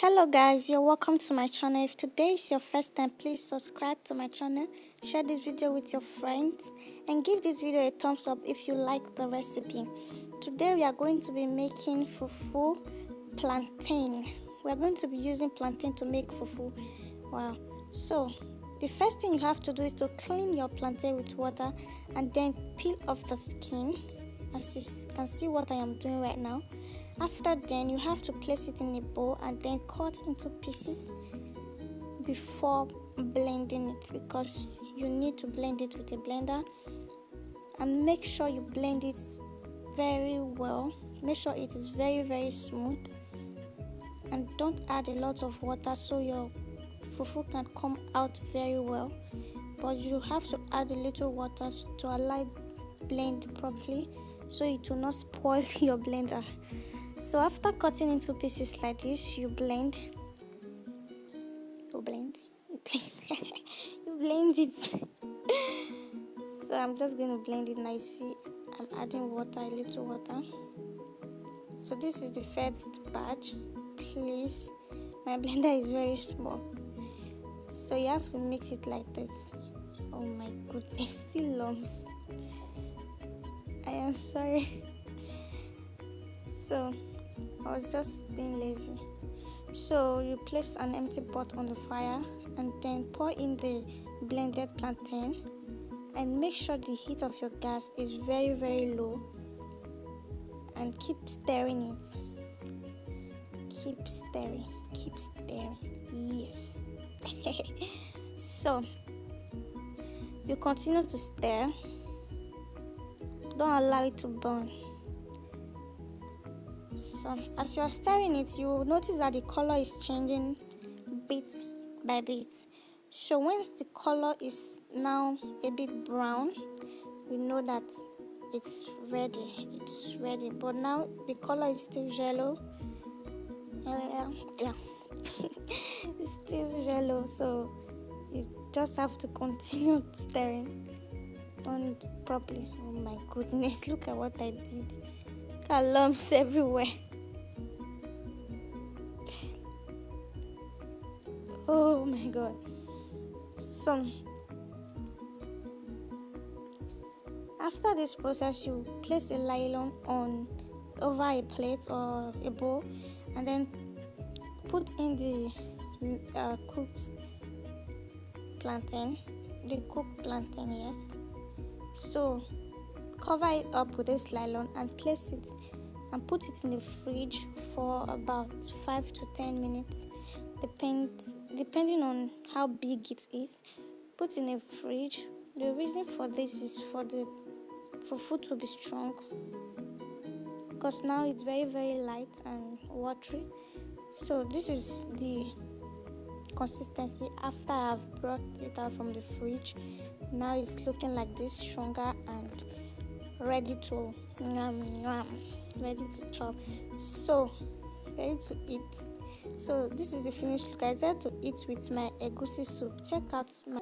Hello guys, you're welcome to my channel. If today is your first time, please subscribe to my channel, share this video with your friends, and give this video a thumbs up if you like the recipe. Today we are going to be making fufu plantain. We are going to be using plantain to make fufu. Wow. So the first thing you have to do is to clean your plantain with water and then peel off the skin, as you can see what I am doing right now. After then, you have to place it in a bowl and then cut into pieces before blending it, because you need to blend it with a blender. And make sure you blend it very well. Make sure it is very smooth, and don't add a lot of water so your fufu can come out very well, but you have to add a little water to allow it blend properly so it will not spoil your blender. So after cutting into pieces like this, you blend it. So I'm just going to blend it now. You see, I'm adding water, a little water. So this is the first batch. Please, my blender is very small, so you have to mix it like this. Oh my goodness, still lumps. I am sorry. So I was just being lazy. So you place an empty pot on the fire and then pour in the blended plantain, and make sure the heat of your gas is very low, and keep stirring it. Keep stirring. Yes. So you continue to stir. Don't allow it to burn. So as you are stirring it, you will notice that the color is changing bit by bit. So once the color is now a bit brown, we know that it's ready. But now the color is still yellow. Yeah. It's still yellow, so you just have to continue stirring on properly. Oh my goodness, look at what I did. Got lumps everywhere. Oh my god. So after this process, you place a nylon over a plate or a bowl, and then put in the cooked plantain. Yes. So cover it up with this nylon and place it and put it in the fridge for about 5 to 10 minutes. Depending on how big it is. Put in a fridge. The reason for this is for food to be strong, because now it's very light and watery. So this is the consistency after I've brought it out from the fridge. Now it's looking like this, stronger and ready to chop. So ready to eat. So this is the finished look. I decided to eat with my egusi soup. Check out my